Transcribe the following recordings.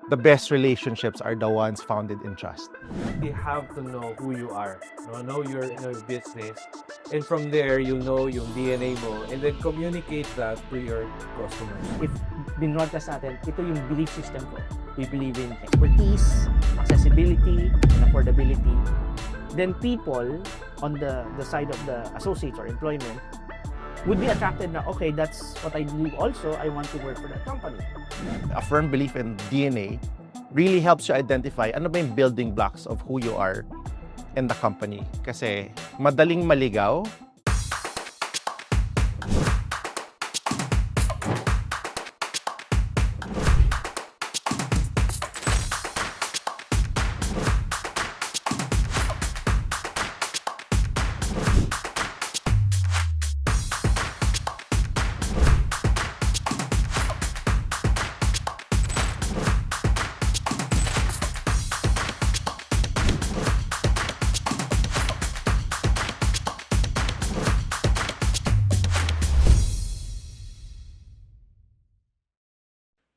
the best relationships are the ones founded in trust. You have to know who you are, know your business, and from there you know yung DNA mo, and then communicate that to your customers. If binroadcast natin, ito yung belief system ko. We believe in expertise, accessibility, and affordability. Then people on the side of the associates or employment would be attracted na, okay, that's what I believe also, I want to work for that company. A firm belief in DNA really helps you identify ano ba yung building blocks of who you are in the company. Kasi madaling maligaw.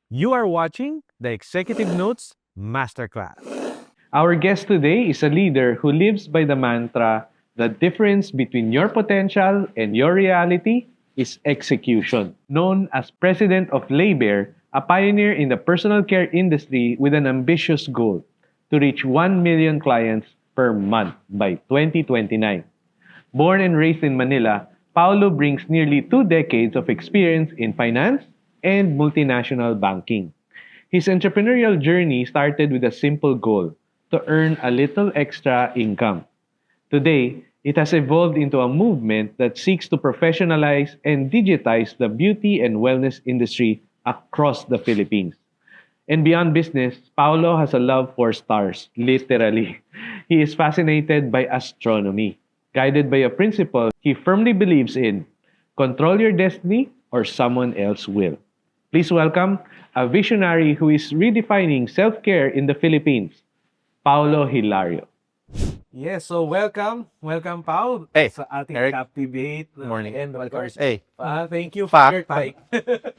You are watching the Executive Notes Masterclass. Our guest today is a leader who lives by the mantra, the difference between your potential and your reality is execution. Known as President of Labor, a pioneer in the personal care industry with an ambitious goal to reach 1 million clients per month by 2029. Born and raised in Manila, Paolo brings nearly 2 decades of experience in finance and multinational banking. His entrepreneurial journey started with a simple goal: to earn a little extra income. Today, it has evolved into a movement that seeks to professionalize and digitize the beauty and wellness industry across the Philippines. And beyond business, Paulo has a love for stars, literally. He is fascinated by astronomy, guided by a principle he firmly believes in: control your destiny or someone else will. Please welcome a visionary who is redefining self-care in the Philippines, Paolo Hilario. Yes, so welcome, Paul, Hey, sa ating Erick. Captivate. Good morning. And of course, Hey. thank you for Pa. your time.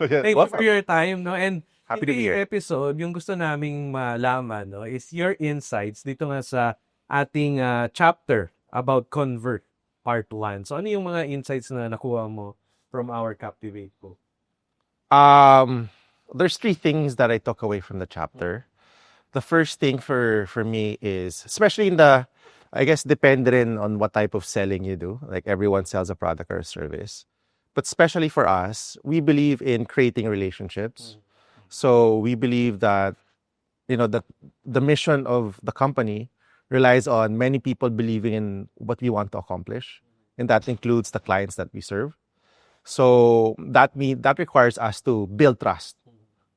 Thank you for your time, no? And Happy in to be this here. episode, yung gusto naming malaman, no, is your insights dito nga sa ating chapter about Convert Part 1. So ano yung mga insights na nakuha mo from our Captivate book? There's 3 things that I took away from the chapter. The first thing for me is, especially in the, I guess, depend rin on what type of selling you do. Like everyone sells a product or a service. But especially for us, we believe in creating relationships. So we believe that, that the mission of the company relies on many people believing in what we want to accomplish. And that includes the clients that we serve. So that requires us to build trust.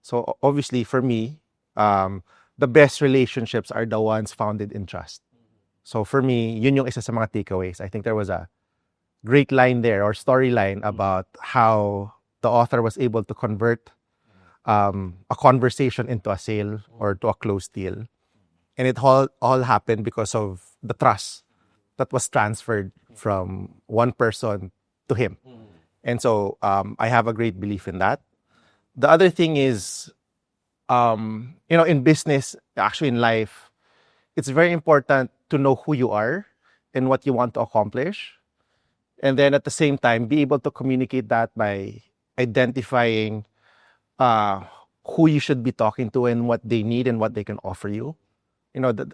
So obviously for me, the best relationships are the ones founded in trust. So for me, yun yung isa sa mga takeaways. I think there was a great line there or storyline about how the author was able to convert a conversation into a sale or to a closed deal. And it all happened because of the trust that was transferred from one person to him. And so I have a great belief in that. The other thing is, in business, actually in life, it's very important to know who you are and what you want to accomplish. And then at the same time, be able to communicate that by identifying who you should be talking to and what they need and what they can offer you. At the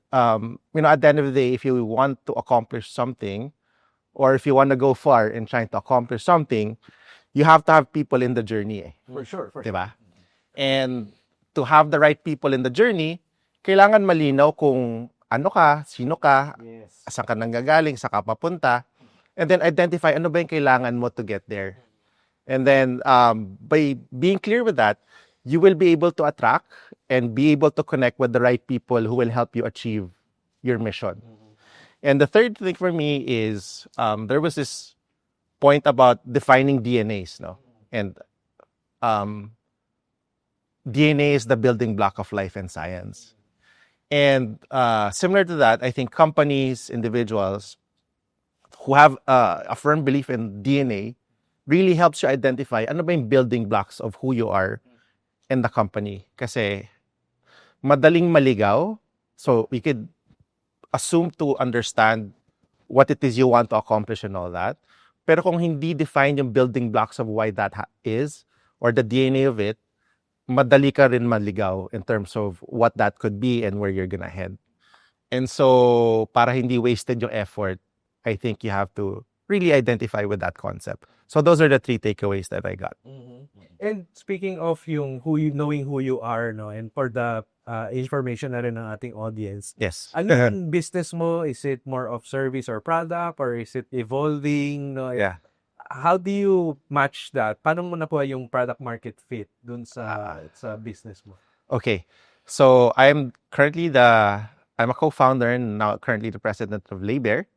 end of the day, if you want to accomplish something, or if you want to go far in trying to accomplish something, you have to have people in the journey. For sure. Diba? And to have the right people in the journey, kailangan malinaw kung ano ka, sino ka, Yes. saan ka nanggagaling, saan ka papunta, and then identify ano ba yung kailangan mo to get there. And then by being clear with that, you will be able to attract and be able to connect with the right people who will help you achieve your mission. And the third thing for me is there was this point about defining DNAs, no? And DNA is the building block of life and science. And similar to that, I think companies, individuals who have a firm belief in DNA really helps you identify ano ba yung building blocks of who you are in the company. Kasi madaling maligaw. So we could assume to understand what it is you want to accomplish and all that. Pero kung hindi define yung building blocks of why that is, or the DNA of it, madali ka rin maligaw in terms of what that could be and where you're gonna head. And so, para hindi wasted yung effort, I think you have to really identify with that concept. So those are the 3 takeaways that I got. And speaking of yung knowing who you are, no, and for the information na rin ng ating audience, Yes. ano yung business mo? Is it more of service or product, or is it evolving? No? Yeah. How do you match that? Paano mo nakuha yung product market fit dun sa business mo? Okay. So I'm a co-founder and now currently the president of Laybear.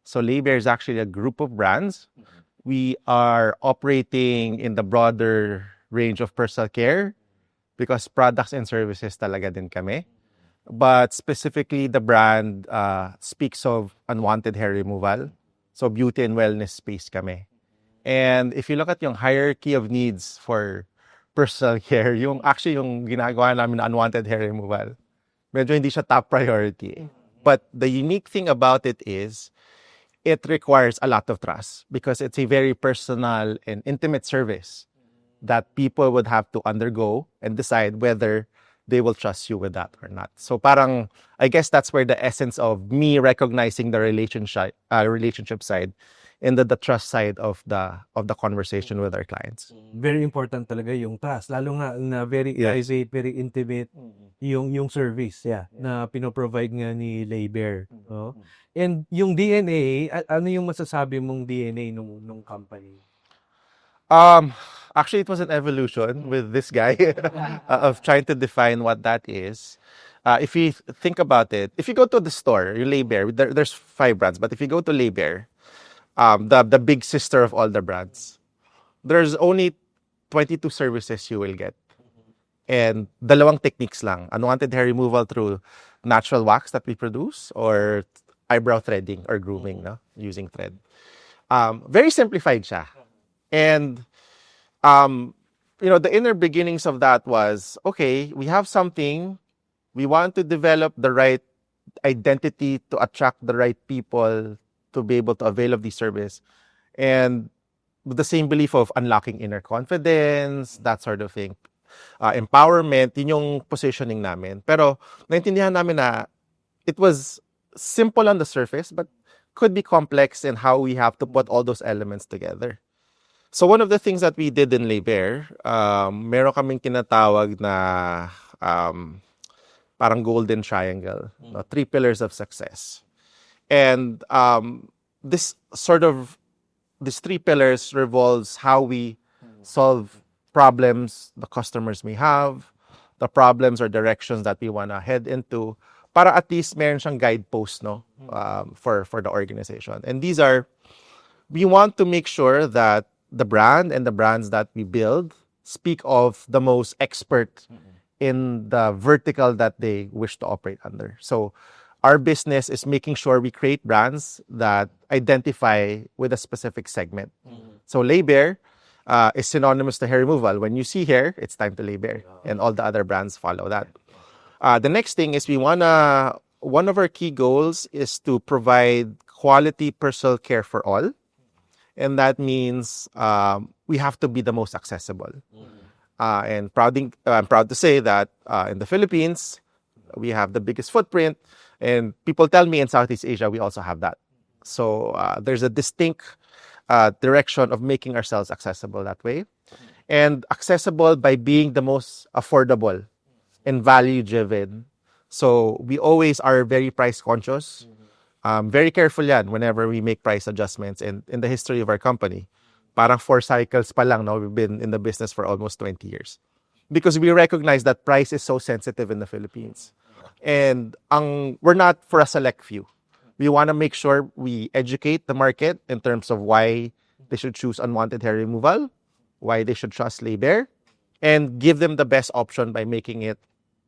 So Laybear is actually a group of brands. We are operating in the broader range of personal care because products and services talaga din kami. But specifically, the brand speaks of unwanted hair removal. So beauty and wellness space kami. And if you look at yung hierarchy of needs for personal care, yung ginagawa namin na unwanted hair removal, medyo hindi siya top priority. But the unique thing about it is, it requires a lot of trust because it's a very personal and intimate service that people would have to undergo and decide whether they will trust you with that or not. So parang, I guess that's where the essence of me recognizing the relationship side and the trust side of the conversation with our clients. Very important talaga yung trust, lalo nga na very private, very intimate yung service na pinoprovide nga ni Laybear, no? And yung DNA, ano yung masasabi mong DNA nung company? Actually, it was an evolution with this guy of trying to define what that is. If you think about it, if you go to the store, you Laybear, there's 5 brands, but if you go to Laybear, the big sister of all the brands, there's only 22 services you will get. And dalawang techniques lang. Unwanted hair removal through natural wax that we produce or eyebrow threading or grooming, no? Using thread. Very simplified siya. And, the inner beginnings of that was, okay, we have something, we want to develop the right identity to attract the right people to be able to avail of the service. And with the same belief of unlocking inner confidence, that sort of thing. Empowerment, yun yung positioning namin. Pero naintindihan namin na it was simple on the surface, but could be complex in how we have to put all those elements together. So one of the things that we did in Laybear, meron kaming tinatawag na parang golden triangle, no? 3 pillars of success. And these 3 pillars revolves how we solve problems the customers may have, the problems or directions that we want to head into, para at least meron siyang guidepost, no, for the organization. And these are, we want to make sure that the brand and the brands that we build speak of the most expert in the vertical that they wish to operate under. So our business is making sure we create brands that identify with a specific segment. So Laybear is synonymous to hair removal. When you see hair, it's time to Laybear, and all the other brands follow that. The next thing is one of our key goals is to provide quality personal care for all. And that means we have to be the most accessible. And I'm proud to say that in the Philippines, we have the biggest footprint. And people tell me in Southeast Asia, we also have that. So there's a distinct direction of making ourselves accessible that way. And accessible by being the most affordable and value-driven. So we always are very price-conscious. Very careful yan whenever we make price adjustments. And in the history of our company, parang 4 cycles pa lang, no? We've been in the business for almost 20 years. Because we recognize that price is so sensitive in the Philippines. And we're not for a select few. We want to make sure we educate the market in terms of why they should choose unwanted hair removal, why they should trust Laybear, and give them the best option by making it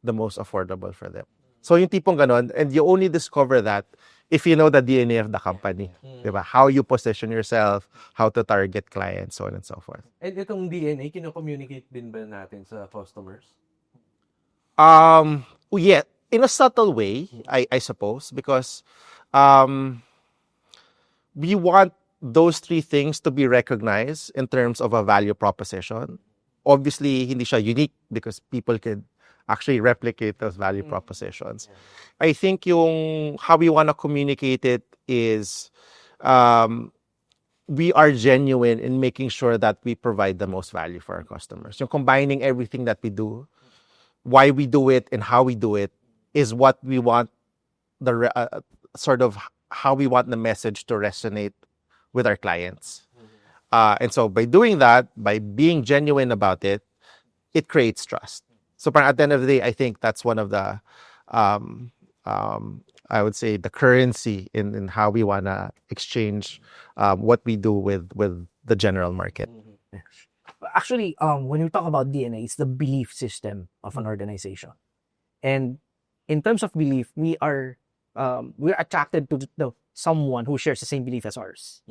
the most affordable for them. So yung tipong ganon, and you only discover that if you know the DNA of the company. Diba? How you position yourself, how to target clients, so on and so forth. And itong DNA, kino-communicate din ba natin sa customers? Yeah, in a subtle way, I suppose, because um, we want those three things to be recognized in terms of a value proposition. Obviously, hindi siya unique because people can actually replicate those value propositions. I think yung how we want to communicate it is um, we are genuine in making sure that we provide the most value for our customers. Yung combining everything that we do, why we do it, and how we do it is what we want sort of how we want the message to resonate with our clients. And so by doing that, by being genuine about it, it creates trust. So at the end of the day, I think that's one of the, um, I would say, the currency in how we want to exchange what we do with the general market. Actually, when we talk about DNA, it's the belief system of an organization. And in terms of belief, we're attracted to someone who shares the same belief as ours.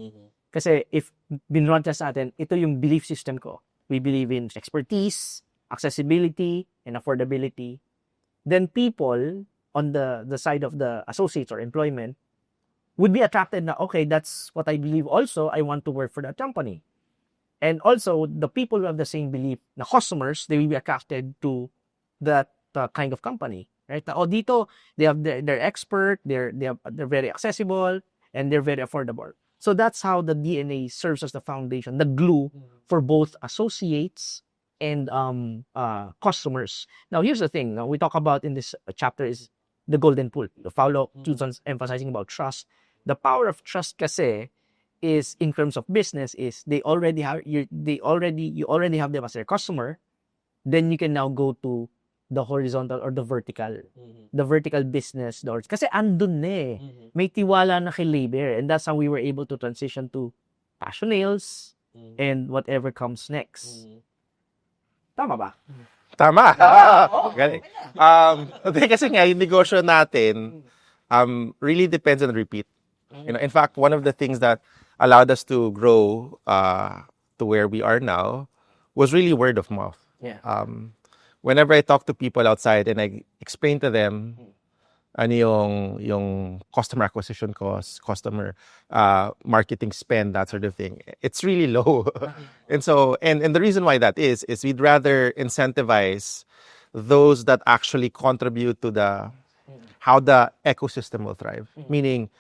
Kasi if binrun test natin, ito yung belief system ko. We believe in expertise, accessibility, and affordability. Then people on the side of the associates or employment would be attracted na, okay, that's what I believe also. I want to work for that company. And also, the people who have the same belief na customers, they will be attracted to that kind of company. Right? Oh, dito, they're expert, they're very accessible, and they're very affordable. So that's how the DNA serves as the foundation, the glue for both associates and customers. Now, here's the thing. Now, we talk about in this chapter is the golden pool. The Paulo keeps on emphasizing about trust. The power of trust kasi is in terms of business is you already have them as their customer. Then you can now go to the horizontal or the vertical business doors. Kasi andun na eh. May tiwala na kay labor. And that's how we were able to transition to passionales and whatever comes next. Tama ba? Tama. Galing. Kasi nga, yung negosyo natin really depends on repeat. In fact, one of the things that allowed us to grow to where we are now was really word of mouth. Yeah. Whenever I talk to people outside and I explain to them ano yung customer acquisition cost, customer marketing spend, that sort of thing, it's really low. And so, and the reason why that is we'd rather incentivize those that actually contribute to how the ecosystem will thrive. Meaning,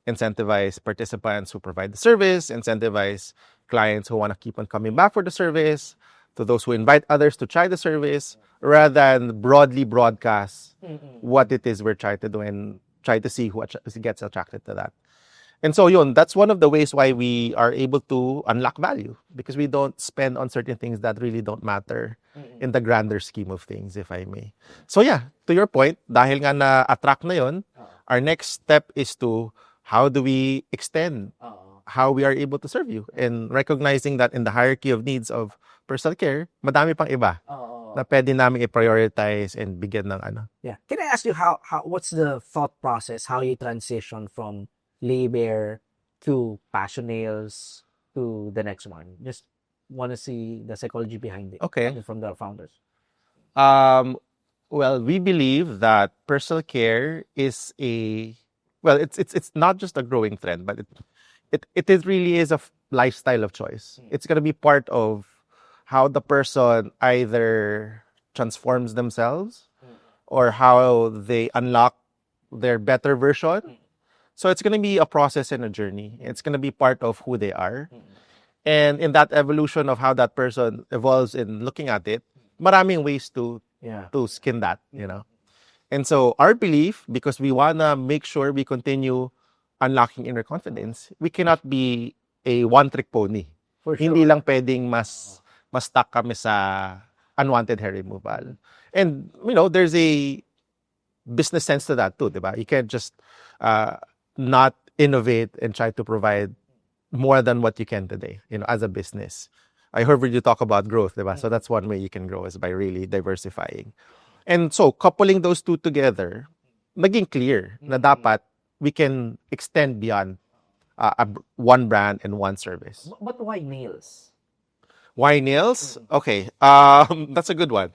incentivize participants who provide the service, incentivize clients who want to keep on coming back for the service, to those who invite others to try the service, rather than broadly broadcast what it is we're trying to do and try to see who gets attracted to that. And so that's one of the ways why we are able to unlock value, because we don't spend on certain things that really don't matter in the grander scheme of things, if I may. So yeah, to your point, dahil nga na-attract na yun, our next step is to how do we extend how we are able to serve you, and recognizing that in the hierarchy of needs of personal care, madami pang iba na pwede namin i-prioritize and bigyan ng ano. Yeah. Can I ask you how what's the thought process, how you transition from labor to passionales to the next one? Just want to see the psychology behind it. Okay. From the founders. Well, we believe that personal care is it's not just a growing trend, but it really is a lifestyle of choice. It's going to be part of how the person either transforms themselves or how they unlock their better version. So it's going to be a process and a journey. It's going to be part of who they are. And in that evolution of how that person evolves in looking at it, maraming ways to skin that, And so our belief, because we want to make sure we continue unlocking inner confidence, we cannot be a one-trick pony. For sure. Hindi lang pwedeng mas stuck kami sa unwanted hair removal. And, there's a business sense to that too, diba? You can't just not innovate and try to provide more than what you can today, as a business. I heard you talk about growth, diba? So that's one way you can grow, is by really diversifying. And so, coupling those two together, naging clear na dapat we can extend beyond one brand and one service. But why nails? Why nails? Okay, that's a good one.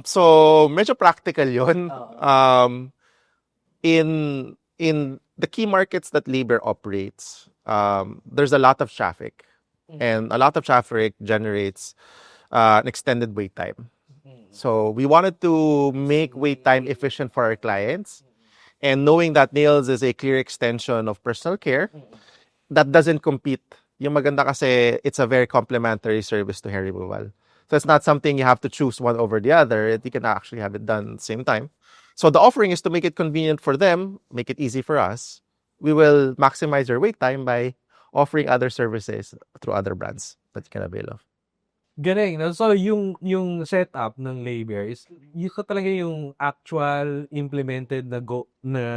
So medyo practical 'yon. Oo. In the key markets that labor operates, there's a lot of traffic, and a lot of traffic generates an extended wait time. So we wanted to make wait time efficient for our clients, and knowing that nails is a clear extension of personal care, that doesn't compete. Yung maganda kasi it's a very complementary service to hair removal. So it's not something you have to choose one over the other. You can actually have it done at the same time. So the offering is to make it convenient for them, make it easy for us. We will maximize your wait time by offering other services through other brands that you can avail of. Galing, no? So, yung setup ng labor is, yun ko talaga yung actual implemented na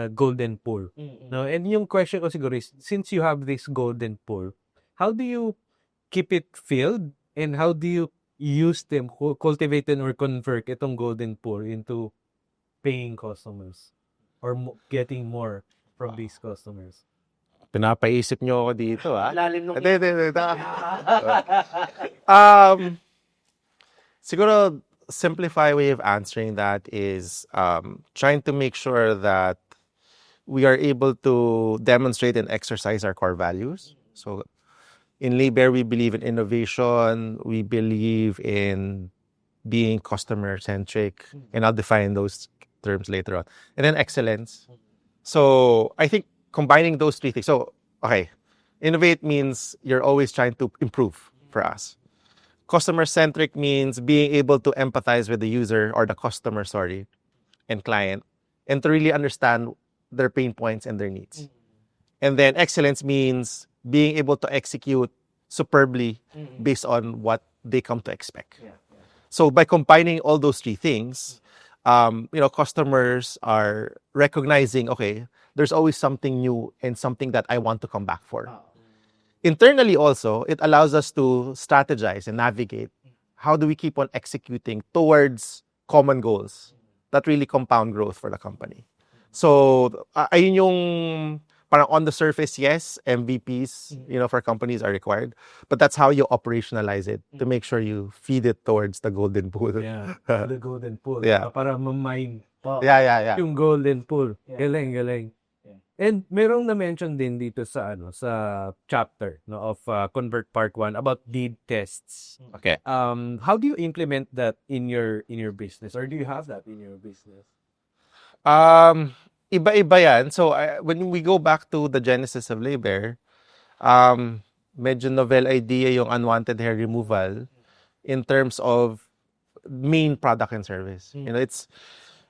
golden pool. No? And yung question ko siguro is, since you have this golden pool, how do you keep it filled? And how do you use them, cultivate and or convert itong golden pool into paying customers? Or getting more from these customers? Pinapaisip nyo ako dito, ah. Lalim nung Hindi. Um, Siguro, simplify way of answering that is trying to make sure that we are able to demonstrate and exercise our core values. So in labor, we believe in innovation. We believe in being customer-centric. And I'll define those terms later on. And then excellence. So I think combining those three things. So, okay, innovate means you're always trying to improve for us. Customer-centric means being able to empathize with the user or the customer, and client, and to really understand their pain points and their needs. And then excellence means being able to execute superbly based on what they come to expect. So by combining all those three things, customers are recognizing, okay, there's always something new and something that I want to come back for. Internally also, it allows us to strategize and navigate. How do we keep on executing towards common goals that really compound growth for the company? So, ayun yung parang on the surface, yes, MVPs, for companies are required. But that's how you operationalize it to make sure you feed it towards the golden pool. Yeah, the golden pool. Yeah. Para ma-mine Yeah. yung golden pool. Yeah. Galing. Yeah. And merong na-mention din dito sa chapter of Convert Part 1 about lead tests. Okay. How do you implement that in your business, or do you have that in your business? Iba-iba yan. So, when we go back to the genesis of labor, medyo novel idea yung unwanted hair removal in terms of main product and service. It's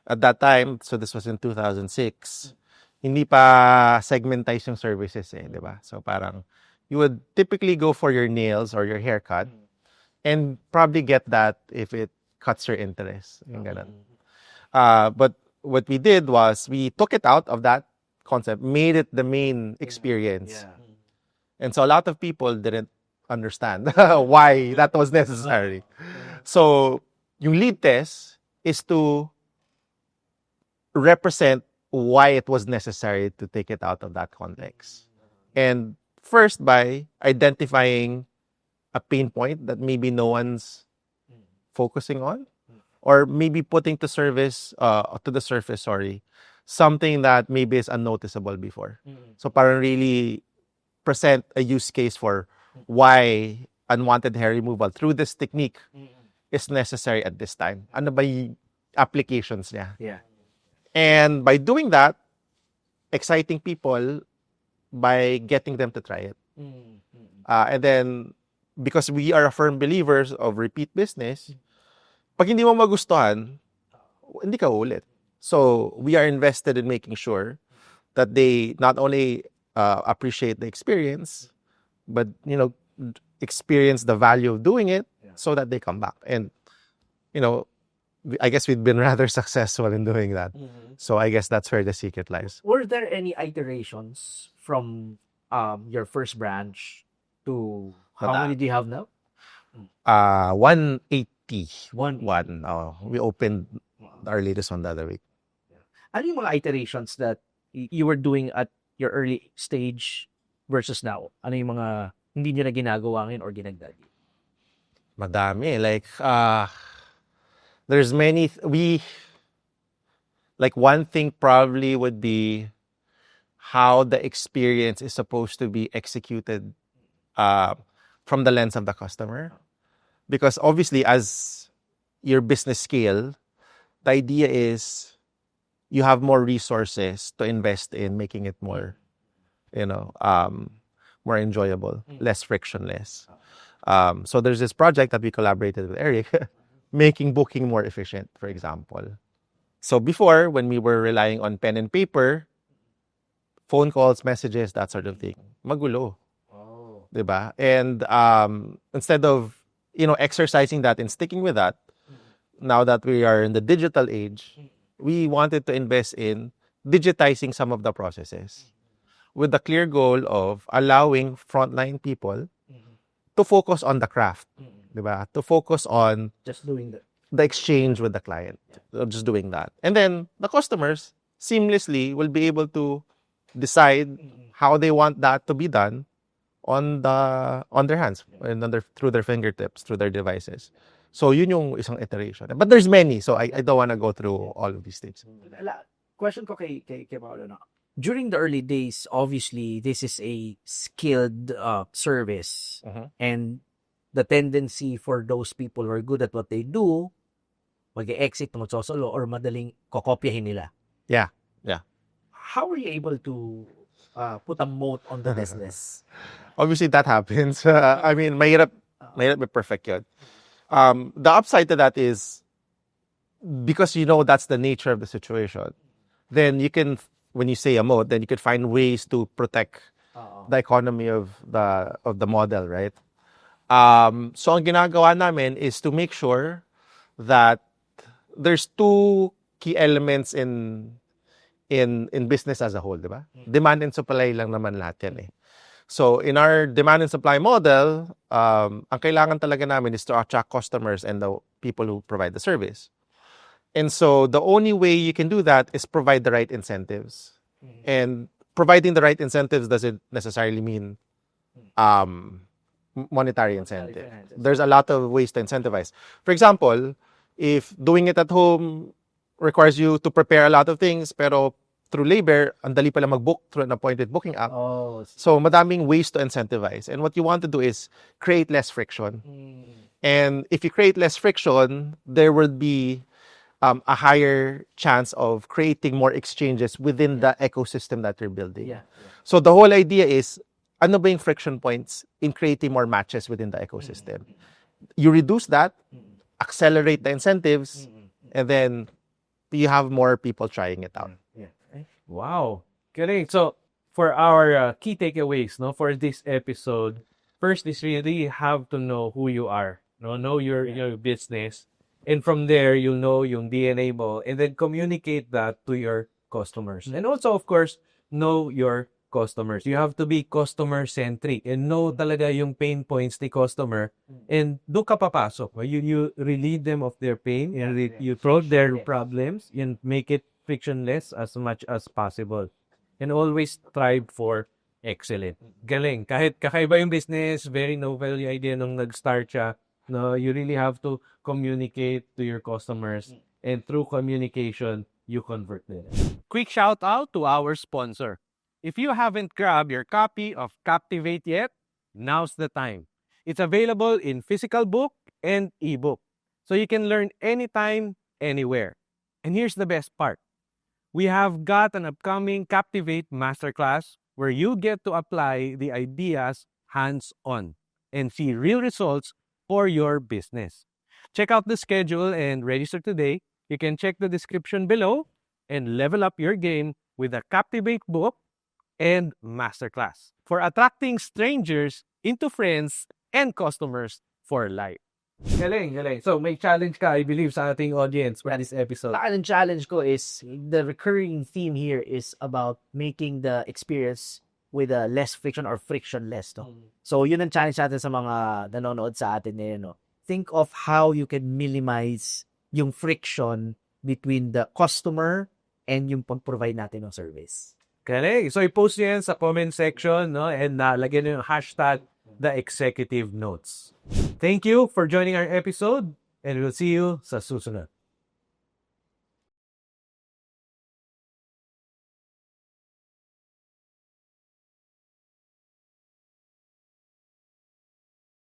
at that time, so this was in 2006, hindi pa segmentize yung services di ba? So parang you would typically go for your nails or your haircut and probably get that if it cuts your interest. Yung ganun. But what we did was we took it out of that concept, made it the main experience. Yeah. And so a lot of people didn't understand why that was necessary. So yung lead test is to represent why it was necessary to take it out of that context. And first, by identifying a pain point that maybe no one's focusing on, or maybe putting to the surface, something that maybe is unnoticeable before. So parang really present a use case for why unwanted hair removal through this technique is necessary at this time. Ano ba yung applications niya? Yeah. And by doing that, exciting people by getting them to try it. And then, because we are firm believers of repeat business, pag hindi mo magustuhan, hindi ka ulit. So, we are invested in making sure that they not only appreciate the experience, but, experience the value of doing it so that they come back. And, I guess we've been rather successful in doing that. So I guess that's where the secret lies. Were there any iterations from your first branch to how many do you have now? 180. One. We opened our latest one the other week. Ano yung mga iterations that you were doing at your early stage versus now? Ano yung mga hindi nyo na ginagawa ngayon or ginagdag? Madami. Like, There's many, like one thing probably would be how the experience is supposed to be executed from the lens of the customer. Because obviously, as your business scale, the idea is you have more resources to invest in making it more, more enjoyable, less frictionless. So there's this project that we collaborated with Erick, making booking more efficient, for example. So before, when we were relying on pen and paper, phone calls, messages, that sort of thing, magulo. Diba? And instead of, exercising that and sticking with that, now that we are in the digital age, we wanted to invest in digitizing some of the processes with the clear goal of allowing frontline people to focus on the craft, diba? To focus on Just doing the exchange with the client, just doing that. And then the customers seamlessly will be able to decide how they want that to be done on their hands and through their fingertips, through their devices. So yun yung isang iteration. But there's many, so I don't want to go through all of these things. Question ko kay Paolo, no? During the early days, obviously, this is a skilled service. And the tendency for those people who are good at what they do, mag-exit, magsosolo, or madaling kokopyahin nila. Yeah. How were you able to put a moat on the business? Obviously, that happens. I mean, mahirap may perfect yun. The upside to that is, because that's the nature of the situation, then you can, when you say a moat, then you could find ways to protect the economy of the model, right? So ang ginagawa namin is to make sure that there's two key elements in business as a whole, di ba? Demand and supply lang naman lahat yan eh. So in our demand and supply model, ang kailangan talaga namin is to attract customers and the people who provide the service. And so the only way you can do that is provide the right incentives. And providing the right incentives doesn't necessarily mean monetary incentive. There's a lot of ways to incentivize. For example, if doing it at home requires you to prepare a lot of things, pero through labor, ang dali pala mag-book through an appointed booking app. So madaming ways to incentivize. And what you want to do is create less friction. And if you create less friction, there will be a higher chance of creating more exchanges within the ecosystem that you're building. So the whole idea is, ano ba yung friction points in creating more matches within the ecosystem? You reduce that, accelerate the incentives, and then you have more people trying it out. Wow. Galing. So, for our key takeaways, no, for this episode, first is really have to know who you are, know your business, and from there you'll know yung DNA mo, and then communicate that to your customers. And also, of course, know your customers. You have to be customer centric and know talaga yung pain points ni customer, and doon ka papasok. You relieve them of their pain, and you solve their problems and make it frictionless as much as possible. And always strive for excellent. Galing. Kahit kakaiba yung business, very novel yung idea nung nag-start siya. No, you really have to communicate to your customers, and through communication, you convert them. Quick shout out to our sponsor. If you haven't grabbed your copy of Captivate yet, now's the time. It's available in physical book and ebook, so you can learn anytime, anywhere. And here's the best part. We have got an upcoming Captivate Masterclass where you get to apply the ideas hands-on and see real results for your business. Check out the schedule and register today. You can check the description below and level up your game with a Captivate book and Masterclass for attracting strangers into friends and customers for life. Galing. So, may challenge ka, I believe, sa ating audience for this episode. Ang challenge ko is, the recurring theme here is about making the experience with a less friction or frictionless. No? So, yun ang challenge natin sa mga nanonood sa atin ngayon. No? Think of how you can minimize yung friction between the customer and yung pag-provide natin ng service. Galing. So, i-post nyo yan sa comment section, no? And lagyan nyo yung hashtag the executive notes. Thank you for joining our episode, and we'll see you sa susunod.